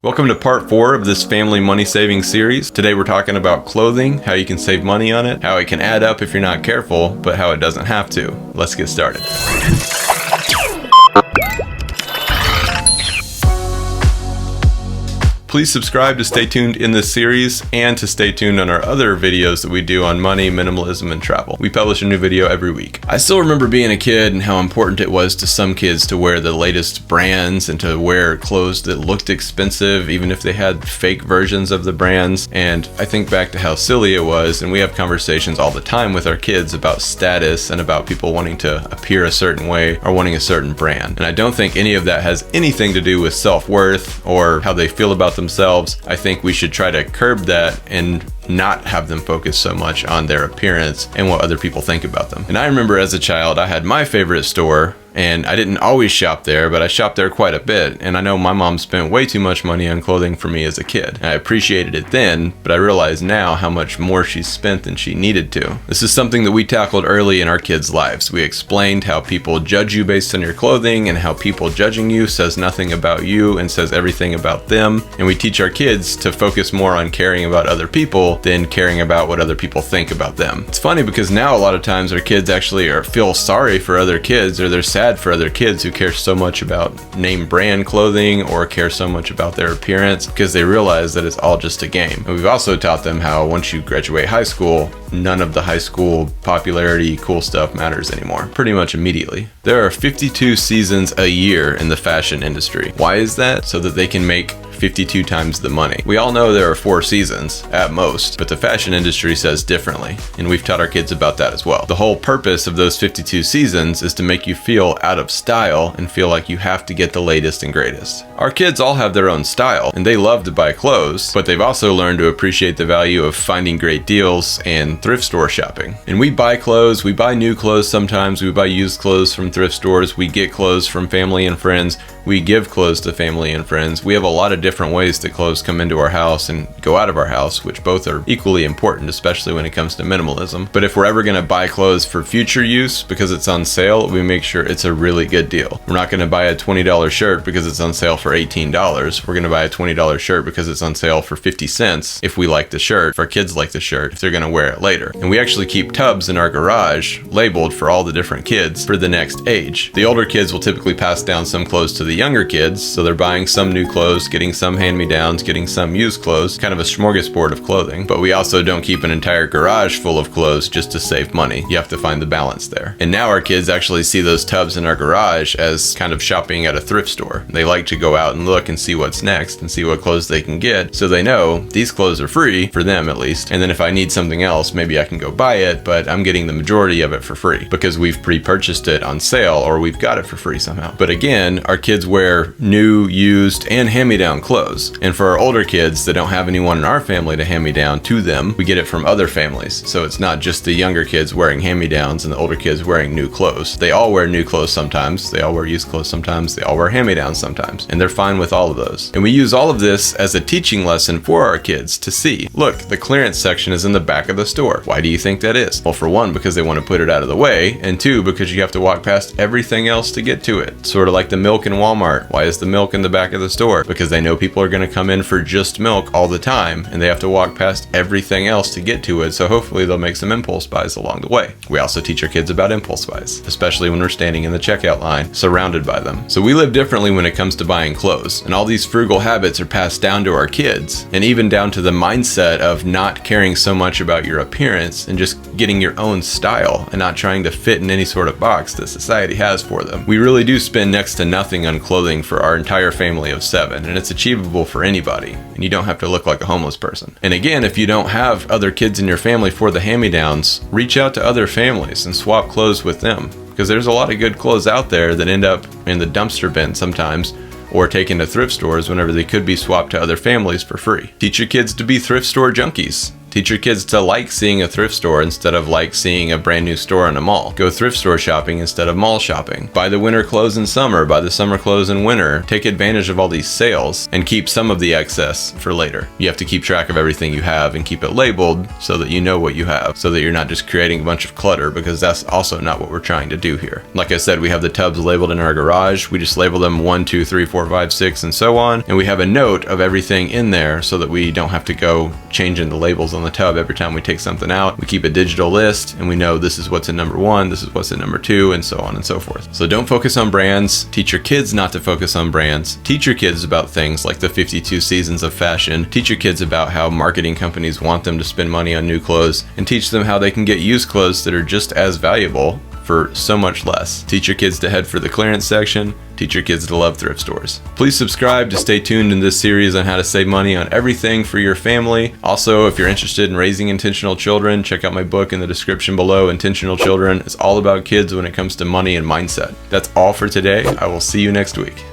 Welcome to part 4 of this family money saving series. Today we're talking about clothing, how you can save money on it, how it can add up if you're not careful, but how it doesn't have to. Let's get started. Please subscribe to stay tuned in this series and to stay tuned on our other videos that we do on money, minimalism, and travel. We publish a new video every week. I still remember being a kid and how important it was to some kids to wear the latest brands and to wear clothes that looked expensive, even if they had fake versions of the brands. And I think back to how silly it was, and we have conversations all the time with our kids about status and about people wanting to appear a certain way or wanting a certain brand. And I don't think any of that has anything to do with self-worth or how they feel about themselves. I think we should try to curb that and not have them focus so much on their appearance and what other people think about them. And I remember as a child, I had my favorite store, and I didn't always shop there, but I shopped there quite a bit. And I know my mom spent way too much money on clothing for me as a kid. I appreciated it then, but I realize now how much more she spent than she needed to. This is something that we tackled early in our kids' lives. We explained how people judge you based on your clothing and how people judging you says nothing about you and says everything about them. And we teach our kids to focus more on caring about other people than caring about what other people think about them. It's funny because now a lot of times our kids actually feel sorry for other kids, or they're sad for other kids who care so much about name brand clothing or care so much about their appearance, because they realize that it's all just a game. And we've also taught them how once you graduate high school, none of the high school popularity, cool stuff matters anymore, pretty much immediately. There are 52 seasons a year in the fashion industry. Why is that? So that they can make 52 times the money. We all know there are 4 seasons at most, but the fashion industry says differently, and we've taught our kids about that as well. The whole purpose of those 52 seasons is to make you feel out of style and feel like you have to get the latest and greatest. Our kids all have their own style, and they love to buy clothes, but they've also learned to appreciate the value of finding great deals and thrift store shopping. And we buy clothes, we buy new clothes sometimes, we buy used clothes from thrift stores, we get clothes from family and friends, we give clothes to family and friends. We have a lot of different ways that clothes come into our house and go out of our house, which both are equally important, especially when it comes to minimalism. But if we're ever going to buy clothes for future use because it's on sale, we make sure it's a really good deal. We're not going to buy a $20 shirt because it's on sale for $18. We're going to buy a $20 shirt because it's on sale for 50 cents if we like the shirt, if our kids like the shirt, if they're going to wear it later. And we actually keep tubs in our garage labeled for all the different kids for the next age. The older kids will typically pass down some clothes to the younger kids, so they're buying some new clothes, getting some hand-me-downs, getting some used clothes, kind of a smorgasbord of clothing. But we also don't keep an entire garage full of clothes just to save money. You have to find the balance there. And now our kids actually see those tubs in our garage as kind of shopping at a thrift store. They like to go out and look and see what's next and see what clothes they can get, so they know these clothes are free, for them at least, and then if I need something else, maybe I can go buy it, but I'm getting the majority of it for free because we've pre-purchased it on sale or we've got it for free somehow. But again, our kids wear new, used, and hand-me-down clothes. And for our older kids that don't have anyone in our family to hand me down to them, we get it from other families. So it's not just the younger kids wearing hand-me-downs and the older kids wearing new clothes. They all wear new clothes sometimes, they all wear used clothes sometimes, they all wear hand-me-downs sometimes, and they're fine with all of those. And we use all of this as a teaching lesson for our kids to see, look, the clearance section is in the back of the store. Why do you think that is? Well, for one, because they want to put it out of the way, and two, because you have to walk past everything else to get to it. Sort of like the milk in Walmart. Why is the milk in the back of the store? Because they know people are going to come in for just milk all the time, and they have to walk past everything else to get to it, so hopefully they'll make some impulse buys along the way. We also teach our kids about impulse buys, especially when we're standing in the checkout line, surrounded by them. So we live differently when it comes to buying clothes, and all these frugal habits are passed down to our kids, and even down to the mindset of not caring so much about your appearance and just getting your own style and not trying to fit in any sort of box that society has for them. We really do spend next to nothing on clothing for our entire family of 7, and it's achievable for anybody, and you don't have to look like a homeless person. And again, if you don't have other kids in your family for the hand-me-downs, reach out to other families and swap clothes with them, because there's a lot of good clothes out there that end up in the dumpster bin sometimes, or taken to thrift stores whenever they could be swapped to other families for free. Teach your kids to be thrift store junkies. Teach your kids to like seeing a thrift store instead of like seeing a brand new store in a mall. Go thrift store shopping instead of mall shopping. Buy the winter clothes in summer, buy the summer clothes in winter. Take advantage of all these sales and keep some of the excess for later. You have to keep track of everything you have and keep it labeled so that you know what you have, so that you're not just creating a bunch of clutter, because that's also not what we're trying to do here. Like I said, we have the tubs labeled in our garage. We just label them 1, 2, 3, 4, 5, 6, and so on. And we have a note of everything in there so that we don't have to go changing the labels on the tub every time we take something out. We keep a digital list and we know this is what's in number 1, this is what's in number 2, and so on and so forth. So don't focus on brands. Teach your kids not to focus on brands. Teach your kids about things like the 52 seasons of fashion. Teach your kids about how marketing companies want them to spend money on new clothes, and teach them how they can get used clothes that are just as valuable for so much less. Teach your kids to head for the clearance section. Teach your kids to love thrift stores. Please subscribe to stay tuned in this series on how to save money on everything for your family. Also, if you're interested in raising intentional children, check out my book in the description below, Intentional Children. It's all about kids when it comes to money and mindset. That's all for today. I will see you next week.